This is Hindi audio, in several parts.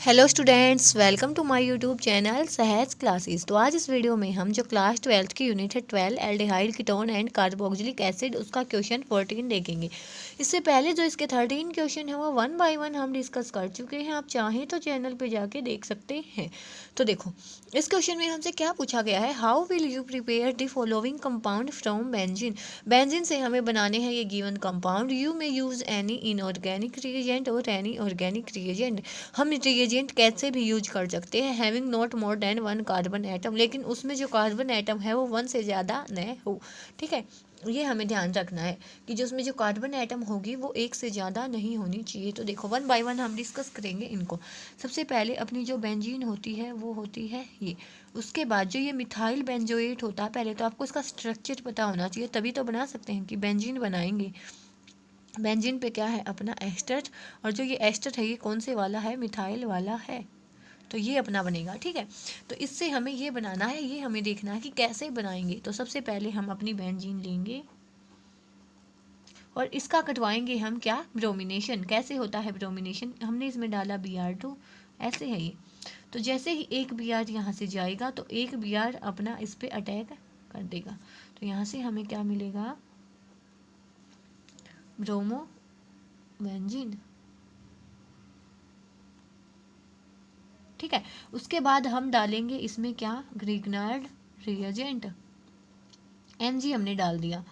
Hello students, welcome to my YouTube channel Sahaj classes. तो आज इस वीडियो में हम जो क्लास 12 की यूनिट है 12 aldehyde ketone and carboxylic acid उसका क्वेश्चन 14 देखेंगे। इससे पहले जो इसके 13 क्वेश्चन है वो 1 बाय 1 हम डिस्कस कर चुके हैं। आप चाहें तो चैनल पे जाके देख सकते हैं। तो देखो, इस क्वेश्चन में हमसे क्या पूछा गया है, how will you prepare the following compound from benzene. Benzene से हमें बनाने हैं ये गिवन कंपाउंड। यू में यूज एनी इनऑर्गेनिक रिएजेंट और एनी ऑर्गेनिक रिएजेंट। हम रिएजेंट कैसे भी यूज कर सकते हैं, having not more than 1 carbon atom, लेकिन उसमें जो कार्बन एटम है वो 1 से ज़्यादा न हो। ठीक है, ये हमें ध्यान रखना है कि जो उसमें जो कार्बन एटम होगी वो 1 से ज़्यादा नहीं होनी चाहिए। तो देखो 1 बाय 1 हम डिस्कस करेंगे इनको। सबसे पहले अपनी जो बेंजीन होती है वो होती है ये। उसके बाद जो ये मिथाइल बेंजोएट होता है, पहले तो आपको इसका स्ट्रक्चर पता होना चाहिए, तभी तो बना सकते हैं कि बेंजीन बनाएंगे। बेंजीन पे क्या है अपना एस्टर, और जो ये एस्टर है ये कौन से वाला है, मिथाइल वाला है। तो ये अपना बनेगा। ठीक है, तो इससे हमें ये बनाना है, ये हमें देखना है कि कैसे बनाएंगे। तो सबसे पहले हम अपनी बेंजीन लेंगे और इसका कटवाएंगे हम क्या, ब्रोमिनेशन। कैसे होता है ब्रोमिनेशन, हमने इसमें डाला Br2, ऐसे है ये। तो जैसे ही एक Br यहाँ से जाएगा तो एक Br अपना इस पर अटैक कर देगा। तो यहाँ से हमें क्या मिलेगा, ब्रोमो बेंजीन। ठीक है, उसके बाद हम डालेंगे इसमें क्या, ग्रिग्नार्ड रिएजेंट। Mg हमने डाल दिया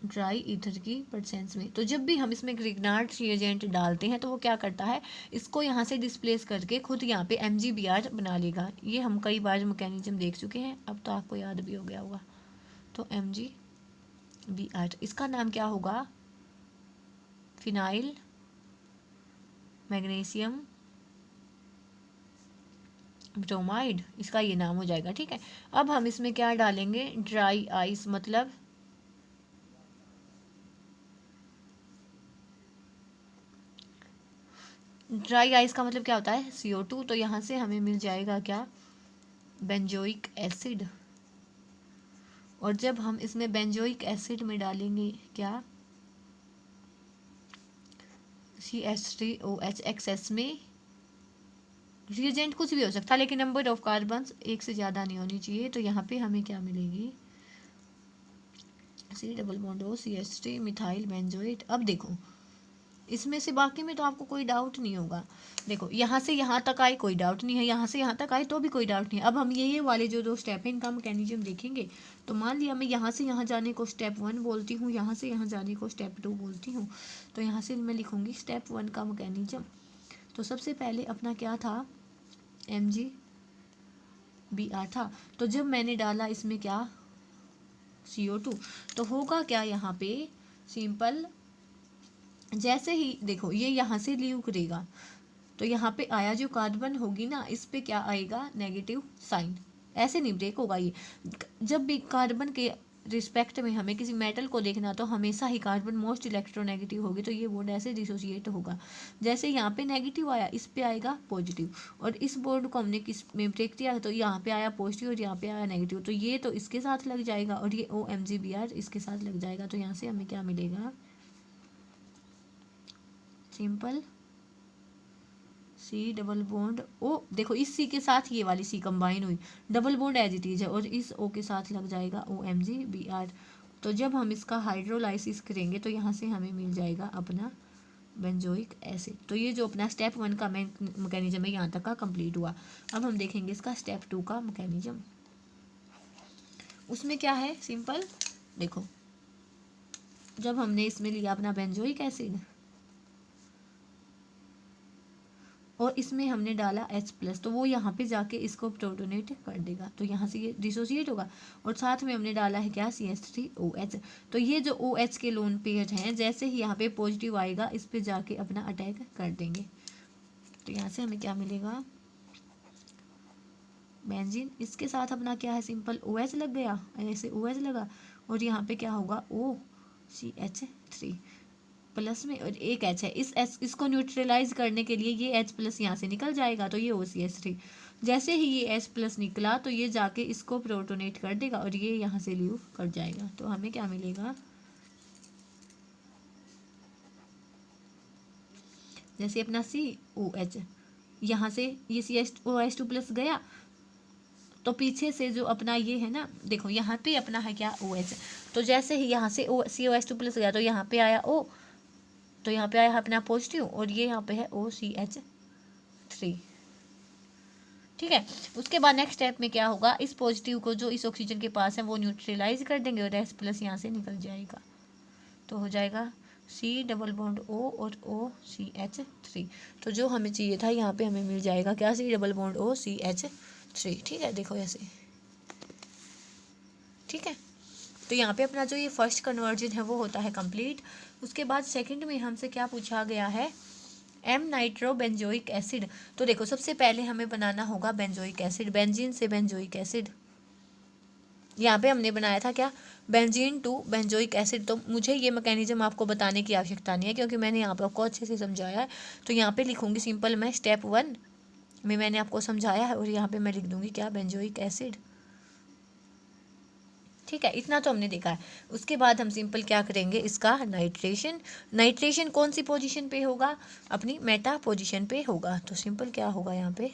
ड्राई ईथर की प्रेजेंस में। तो जब भी हम इसमें ग्रिग्नार्ड रिएजेंट डालते हैं तो वो क्या करता है, इसको यहाँ से डिस्प्लेस करके खुद यहाँ पे MgBr बना लेगा। ये हम कई बार मैकेनिज्म देख चुके हैं, अब तो आपको याद भी हो गया होगा। तो MgBr इसका नाम क्या होगा, फिनाइल मैग्नीशियम ब्रोमाइड, इसका ये नाम हो जाएगा। ठीक है, अब हम इसमें क्या डालेंगे, ड्राई आइस, मतलब ड्राई आइस का मतलब क्या होता है, CO2। तो यहाँ से हमें मिल जाएगा क्या, बेंजोइक एसिड। और जब हम इसमें बेंजोइक एसिड में डालेंगे क्या, CH3OH एक्सेस में, रिएजेंट कुछ भी हो सकता है लेकिन नंबर ऑफ कार्बन 1 से ज़्यादा नहीं होनी चाहिए। तो यहाँ पे हमें क्या मिलेगी, C double bond O CH3 methyl benzoate. अब देखो इसमें से बाकी में तो आपको कोई डाउट नहीं होगा। देखो यहाँ से यहाँ तक आए कोई डाउट नहीं है, यहाँ से यहाँ तक आए तो भी कोई डाउट नहीं है। अब हम ये वाले जो दो स्टेप है इनका मैकेनिज्म देखेंगे। तो मान लिया मैं यहाँ से यहाँ जाने को स्टेप 1 बोलती हूँ, यहाँ से यहाँ जाने को स्टेप 2 बोलती हूँ। तो यहाँ से मैं लिखूँगी स्टेप 1 का मैकेनिज्म। तो सबसे पहले अपना क्या था, MgBr था। तो जब मैंने डाला इसमें क्या, CO2, तो होगा क्या यहाँ पे, सिंपल, जैसे ही देखो ये यहाँ से लीव करेगा तो यहाँ पे आया जो कार्बन होगी ना, इस पे क्या आएगा, नेगेटिव साइन। ऐसे नहीं ब्रेक होगा ये। जब भी कार्बन के रिस्पेक्ट में हमें किसी मेटल को देखना तो हमेशा ही कार्बन मोस्ट इलेक्ट्रोनेगेटिव होगी, तो ये बॉन्ड ऐसे डिसोसिएट होगा। जैसे यहाँ पे नेगेटिव आया इस पे आएगा पॉजिटिव, और इस बॉन्ड को हमने किस में ब्रेक किया तो यहाँ पे आया पॉजिटिव और यहाँ पे आया नेगेटिव, तो ये तो इसके साथ लग जाएगा और ये OMgBr इसके साथ लग जाएगा। तो यहाँ से हमें क्या मिलेगा, simple C double bond O। देखो इस C के साथ ये वाली C कंबाइन हुई, double bond as it is है, और इस O के साथ लग जाएगा OMgBr। तो जब हम इसका हाइड्रोलाइसिस करेंगे तो यहाँ से हमें मिल जाएगा अपना बेंजोइक एसिड। तो ये जो अपना स्टेप 1 का मैकेनिज्म है यहाँ तक का कंप्लीट हुआ। अब हम देखेंगे इसका स्टेप 2 का मैकेनिज्म। उसमें क्या है, सिंपल देखो, जब हमने इसमें लिया अपना बेंजोइक एसिड और इसमें हमने डाला H+, तो वो यहाँ पे जाके इसको प्रोटोनेट कर देगा, तो यहाँ से ये डिसोसिएट होगा। और साथ में हमने डाला है क्या, CH3OH। तो ये जो OH के लोन पेयर हैं, जैसे ही यहाँ पे पॉजिटिव आएगा इस पे जाके अपना अटैक कर देंगे। तो यहाँ से हमें क्या मिलेगा, बेंजीन। इसके साथ अपना क्या है, सिंपल OH लग गया, ऐसे OH लगा, और यहाँ पे क्या होगा, OCH3 प्लस में, और एक H है, इसको न्यूट्रलाइज करने के लिए ये H+ यहाँ से निकल जाएगा, तो ये OCH3। जैसे ही ये H+ निकला तो ये जाके इसको प्रोटोनेट कर देगा और ये यहाँ से लीव कर जाएगा। तो हमें क्या मिलेगा, जैसे अपना COH, यहाँ से ये COH2 प्लस गया, तो पीछे से जो अपना ये है ना, देखो यहाँ पे अपना है क्या OH, तो जैसे ही यहाँ से COH2 प्लस गया तो यहाँ पे आया O, तो यहाँ पे आया अपना पॉजिटिव, और ये यहाँ पे है OCH3। ठीक है, उसके बाद नेक्स्ट स्टेप में क्या होगा, इस पॉजिटिव को जो इस ऑक्सीजन के पास है वो न्यूट्रलाइज कर देंगे और H प्लस यहाँ से निकल जाएगा, तो हो जाएगा C डबल बॉन्ड O और OCH3। तो जो हमें चाहिए था यहाँ पे हमें मिल जाएगा क्या, C डबल बॉन्ड OCH3। ठीक है, देखो ऐसे। ठीक है, तो यहाँ पे अपना जो ये फर्स्ट कन्वर्जन है वो होता है कंप्लीट। उसके बाद सेकंड में हमसे क्या पूछा गया है, M नाइट्रो बेंजोइक एसिड। तो देखो सबसे पहले हमें बनाना होगा बेंजोइक एसिड, बेंजीन से बेंजोइक एसिड। यहाँ पे हमने बनाया था क्या, बेंजीन टू बेंजोइक एसिड। तो मुझे ये मैकेनिज्म आपको बताने की आवश्यकता नहीं है क्योंकि मैंने यहाँ पे आपको अच्छे से समझाया है। तो यहाँ पे लिखूंगी सिंपल, मैं स्टेप 1 में मैंने आपको समझाया है और यहाँ पे मैं लिख दूंगी क्या, बेंजोइक एसिड। ठीक है, इतना तो हमने देखा है। उसके बाद हम सिंपल क्या करेंगे, इसका नाइट्रेशन। नाइट्रेशन कौन सी पोजीशन पे होगा, अपनी मेटा पोजीशन पे होगा। तो सिंपल क्या होगा यहाँ पे,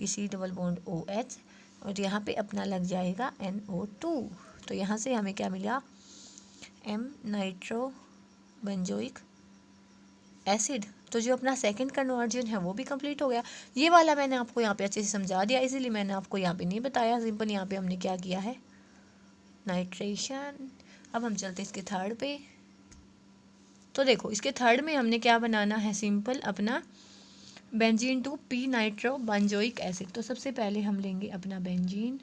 C डबल बॉन्ड OH और यहाँ पे अपना लग जाएगा NO2। तो यहाँ से हमें क्या मिला, M नाइट्रो बेंजोइक एसिड। तो जो अपना सेकंड कन्वर्जन है वो भी कंप्लीट हो गया। ये वाला मैंने आपको यहाँ पे अच्छे से समझा दिया, इसीलिए मैंने आपको यहाँ पे नहीं बताया। सिंपल यहाँ पे हमने क्या किया है, नाइट्रेशन। अब हम चलते इसके थर्ड पे। तो देखो इसके थर्ड में हमने क्या बनाना है, सिंपल अपना benzene to P nitro benzoic acid. तो सबसे पहले हम लेंगे अपना बेंजीन,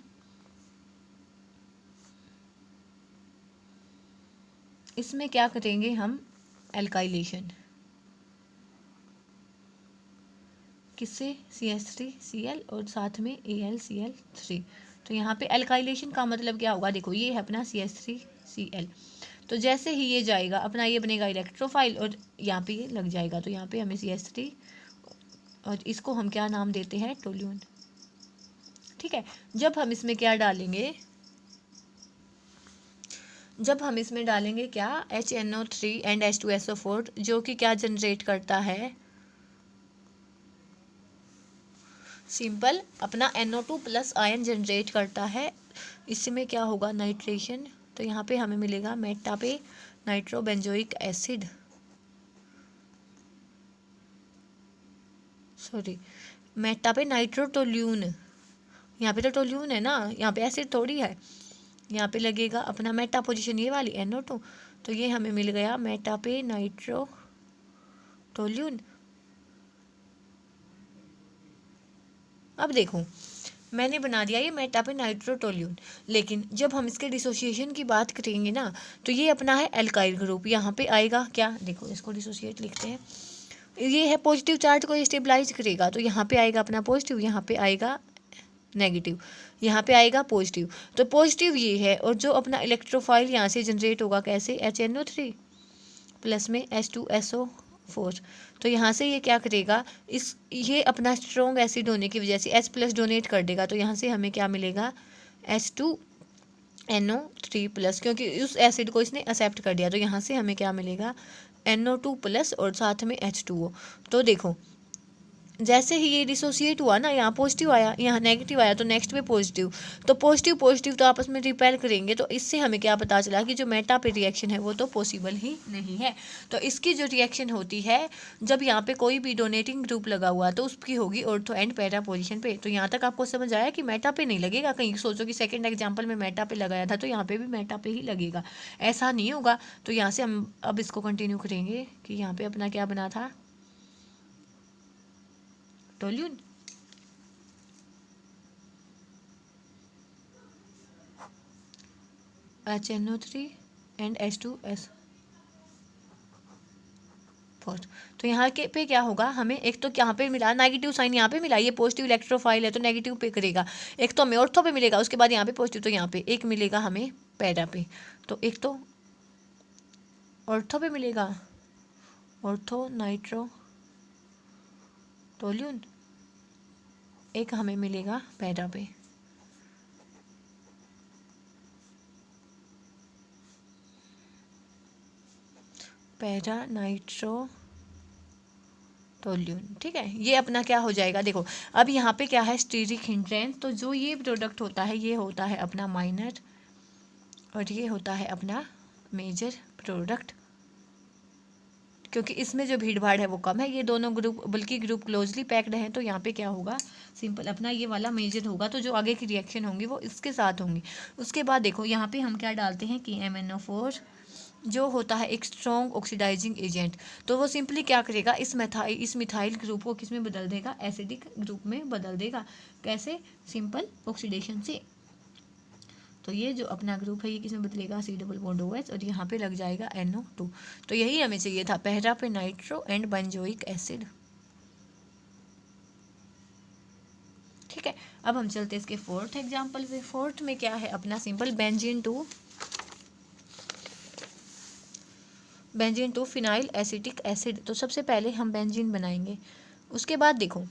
इसमें क्या करेंगे हम, एल्काइलेशन, किससे, CH3Cl और साथ में AlCl3। तो यहाँ पे एल्काइलेशन का मतलब क्या होगा, देखो ये है अपना CH3Cl, तो जैसे ही ये जाएगा अपना ये बनेगा इलेक्ट्रोफाइल और यहाँ पे ये लग जाएगा। तो यहाँ पे हमें CH3 और इसको हम क्या नाम देते हैं, टोल्यून। ठीक है, जब हम इसमें क्या डालेंगे, जब हम इसमें डालेंगे क्या, HNO3 एंड H2SO4 जो कि क्या जनरेट करता है, सिंपल अपना NO2 प्लस आयन जनरेट करता है। इसमें क्या होगा, नाइट्रेशन। तो यहाँ पे हमें मिलेगा मेटा पे nitro benzoic acid, sorry Meta पे नाइट्रो टोल्यून। यहाँ पे तो टोल्यून है ना, यहाँ पे एसिड थोड़ी है। यहाँ पे लगेगा अपना मेटा पोजीशन ये वाली NO2, तो ये हमें मिल गया मेटा पे नाइट्रो टोल्यून। अब देखो मैंने बना दिया ये मेटा पे नाइट्रोटोल्यून, लेकिन जब हम इसके डिसोसिएशन की बात करेंगे ना, तो ये अपना है एल्काइल ग्रुप। यहाँ पे आएगा क्या, देखो इसको डिसोसिएट लिखते हैं, ये है पॉजिटिव चार्ज को स्टेबलाइज करेगा। तो यहाँ पे आएगा अपना पॉजिटिव, यहाँ पे आएगा नेगेटिव, यहाँ पे आएगा पॉजिटिव। तो पॉजिटिव ये है, और जो अपना इलेक्ट्रोफाइल यहाँ से जनरेट होगा कैसे, HNO3 प्लस में H2SO4। तो यहाँ से ये क्या करेगा, इस ये अपना स्ट्रॉन्ग एसिड होने की वजह से H प्लस डोनेट कर देगा। तो यहाँ से हमें क्या मिलेगा, H2NO3 प्लस, क्योंकि उस एसिड को इसने एक्सेप्ट कर दिया। तो यहाँ से हमें क्या मिलेगा, NO2 प्लस और साथ में H2O। तो देखो जैसे ही ये डिसोसिएट हुआ ना, यहाँ पॉजिटिव आया, यहाँ नेगेटिव आया, तो नेक्स्ट में पॉजिटिव। तो पॉजिटिव पॉजिटिव तो आपस में रिपेल करेंगे। तो इससे हमें क्या पता चला कि जो मेटा पे रिएक्शन है वो तो पॉसिबल ही नहीं है। तो इसकी जो रिएक्शन होती है, जब यहाँ पे कोई भी डोनेटिंग ग्रुप लगा हुआ तो उसकी होगी ऑर्थो एंड पैरा पोजिशन पे। तो यहाँ तक आपको समझ आया कि मेटा पे नहीं लगेगा। कहीं सोचो कि सेकेंड एग्जाम्पल में मेटा पे लगाया था, तो यहाँ पे भी मेटा पे ही लगेगा, ऐसा नहीं होगा। तो यहाँ से हम अब इसको कंटिन्यू करेंगे कि यहाँ पे अपना क्या बना था, टोल्यून। HNO3 and H2S4। तो यहाँ के पे क्या होगा, हमें एक तो यहाँ पे मिला नेगेटिव साइन, यहाँ पे मिला, ये पॉजिटिव इलेक्ट्रोफाइल है तो नेगेटिव पे करेगा। एक तो हमें ऑर्थो पे मिलेगा, उसके बाद यहाँ पे पॉजिटिव, तो यहाँ पे एक मिलेगा हमें पैरा पे। तो एक तो ऑर्थो पे मिलेगा, ऑर्थो नाइट्रो टोल्यून, एक हमें मिलेगा पैरा पे। Para nitro toluene. ठीक है, ये अपना क्या हो जाएगा, देखो अब यहाँ पे क्या है स्टीरिक हिंड्रेंस, तो जो ये प्रोडक्ट होता है ये होता है अपना माइनर और ये होता है अपना मेजर प्रोडक्ट, क्योंकि इसमें जो भीड़ भाड़ है वो कम है, ये दोनों ग्रुप बल्कि ग्रुप क्लोजली पैक्ड हैं, तो यहाँ पे क्या होगा सिंपल अपना ये वाला मेजर होगा, तो जो आगे की रिएक्शन होंगी वो इसके साथ होंगी। उसके बाद देखो यहाँ पे हम क्या डालते हैं कि MnO4 जो होता है एक स्ट्रॉन्ग ऑक्सीडाइजिंग एजेंट, तो वो सिंपली क्या करेगा इस मिथाइल ग्रुप को किस में बदल देगा, एसिडिक ग्रुप में बदल देगा। कैसे, सिंपल ऑक्सीडेशन से। तो ये जो अपना ग्रुप है ये किसमें बदलेगा, C+OH और यहाँ पे लग जाएगा NO2। तो यही हमें चाहिए था, पहला पे नाइट्रो एंड बेंजोइक एसिड। ठीक है, अब हम चलते हैं इसके फोर्थ एग्जाम्पल पे। फोर्थ में क्या है अपना simple benzene to phenyl acetic acid. तो सबसे पहले हम बेंजीन बनाएंगे, उसके बाद देखो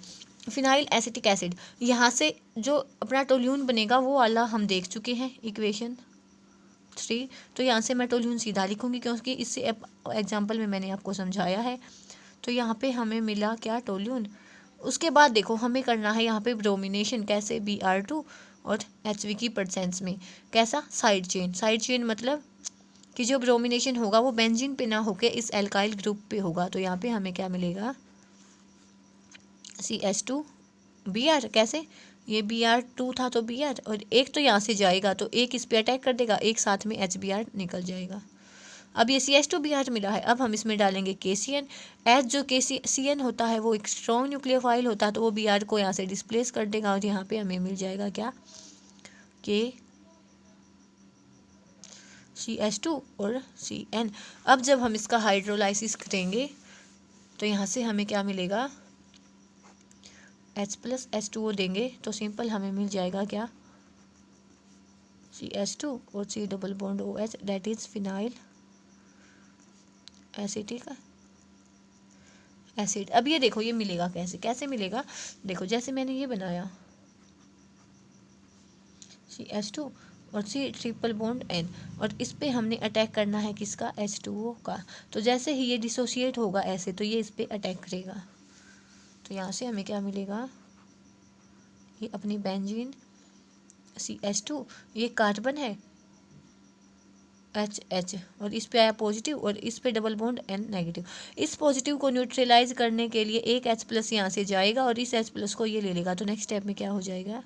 फिनाइल एसिटिक एसिड, यहाँ से जो अपना टोल्यून बनेगा वो वाला हम देख चुके हैं इक्वेशन 3, तो यहाँ से मैं टोल्यून सीधा लिखूंगी क्योंकि इससे एग्जाम्पल में मैंने आपको समझाया है। तो यहाँ पे हमें मिला क्या, टोल्यून। उसके बाद देखो हमें करना है यहाँ पे ब्रोमिनेशन, कैसे, Br2 और HV की परसेंस में, कैसा, साइड चेन मतलब कि जो ब्रोमिनेशन होगा वो बेंजीन पे ना होके इस एल्काइल ग्रुप पे होगा। तो यहाँ पे हमें क्या मिलेगा, CH2Br, कैसे, ये Br2 था तो Br, और एक तो यहाँ से जाएगा तो एक इस पे अटैक कर देगा, एक साथ में HBr निकल जाएगा। अब ये CH2Br मिला है, अब हम इसमें डालेंगे KCN। H जो KCN होता है वो एक स्ट्रॉन्ग न्यूक्लियोफाइल होता है, तो वो Br को यहाँ से डिस्प्लेस कर देगा और यहाँ पे हमें मिल जाएगा क्या, CH2 और CN। अब जब हम इसका हाइड्रोलाइसिस करेंगे तो यहाँ से हमें क्या मिलेगा, H+H2O देंगे तो सिंपल हमें मिल जाएगा क्या, CH2 और C+OH, that is phenyl acetic acid. अब ये देखो ये मिलेगा कैसे मिलेगा, देखो जैसे मैंने ये बनाया CH2 और C+N और इस पे हमने अटैक करना है किसका, H2O का। तो जैसे ही ये डिसोसिएट होगा ऐसे, तो ये इस पे अटैक करेगा, तो यहाँ से हमें क्या मिलेगा, ये अपनी बेंजीन CH2, ये कार्बन है H और इस पे आया पॉजिटिव और इस पे डबल बॉन्ड N नेगेटिव। इस पॉजिटिव को न्यूट्रलाइज करने के लिए एक H+ यहाँ से जाएगा और इस H+ को ये ले लेगा, तो नेक्स्ट स्टेप में क्या हो जाएगा,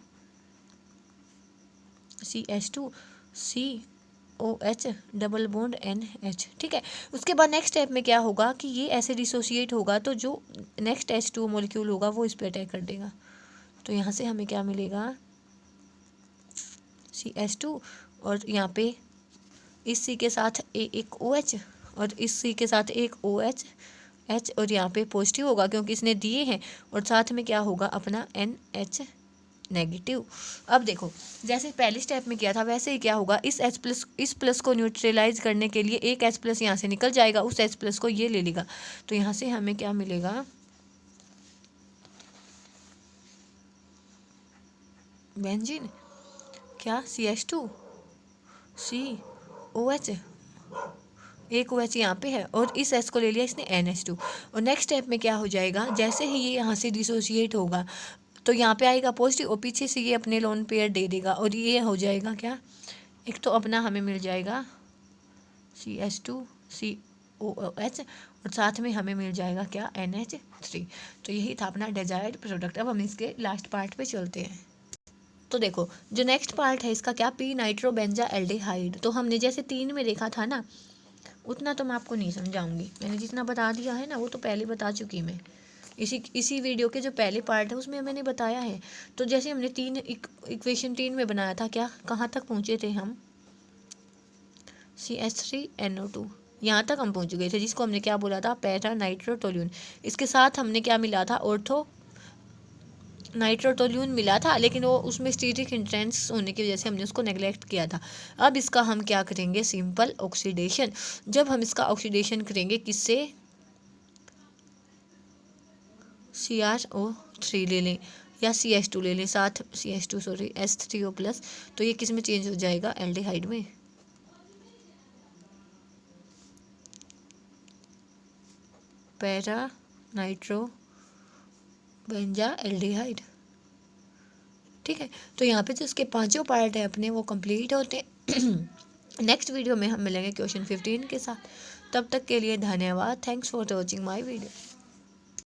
CH2 COH double bond NH। ठीक है, उसके बाद नेक्स्ट स्टेप में क्या होगा कि ये ऐसे डिसोसिएट होगा, तो जो नेक्स्ट H2 मॉलिक्यूल होगा वो इस पे अटैक कर देगा, तो यहाँ से हमें क्या मिलेगा, CH2 और यहाँ पे इस C के साथ एक OH और इस C के साथ एक OH H और यहाँ पे पॉजिटिव होगा क्योंकि इसने दिए हैं, और साथ में क्या होगा अपना NH नेगेटिव। अब देखो जैसे पहले स्टेप में किया था वैसे ही क्या होगा, इस प्लस को न्यूट्रलाइज करने के लिए एक H+ यहाँ से निकल जाएगा, उस H+ को ये ले लेगा, तो यहाँ से हमें क्या मिलेगा, बेंजीन क्या, CH2 COH, एक OH यहाँ पे है और इस H को ले लिया इसने NH2, और नेक्स्ट स्टेप में क्या हो जाएगा, जैसे ही ये यहाँ से डिसोसिएट होगा तो यहाँ पे आएगा पॉजिटिव और पीछे से ये अपने लोन पेयर दे देगा, और ये हो जाएगा क्या, एक तो अपना हमें मिल जाएगा CH2 COOH और साथ में हमें मिल जाएगा क्या, NH3। तो यही था अपना डिजायर्ड प्रोडक्ट। अब हम इसके लास्ट पार्ट पे चलते हैं। तो देखो जो नेक्स्ट पार्ट है इसका क्या, पी नाइट्रोबेंजा एल्डिहाइड। तो हमने जैसे 3 में देखा था ना, उतना तो मैं आपको नहीं समझाऊंगी, मैंने जितना बता दिया है ना वो तो पहले बता चुकी मैं, इसी वीडियो के जो पहले पार्ट है उसमें मैंने बताया है। तो जैसे हमने इक्वेशन 3 में बनाया था, क्या कहाँ तक पहुँचे थे हम, CH3NO2 यहाँ तक हम पहुँच गए थे, जिसको हमने क्या बोला था, पैरा नाइट्रोटोल्यून। इसके साथ हमने क्या मिला था, ऑर्थो नाइट्रोटोल्यून मिला था, लेकिन वो उसमें स्टीरिक हिंड्रेंस होने की वजह से हमने उसको नेगलेक्ट किया था। अब इसका हम क्या करेंगे, सिंपल ऑक्सीडेशन। जब हम इसका ऑक्सीडेशन करेंगे किससे, CrO3 ले लें या CH2 ले लें, साथ CH2 सॉरी H3O+, तो ये किस में चेंज हो जाएगा, एल्डिहाइड में। Para nitro benzaldehyde. ठीक है, तो यहाँ पे जो इसके पांचों पार्ट है अपने वो कंप्लीट होते हैं। नेक्स्ट वीडियो में हम मिलेंगे क्वेश्चन 15 के साथ। तब तक के लिए धन्यवाद। Thanks for watching my video.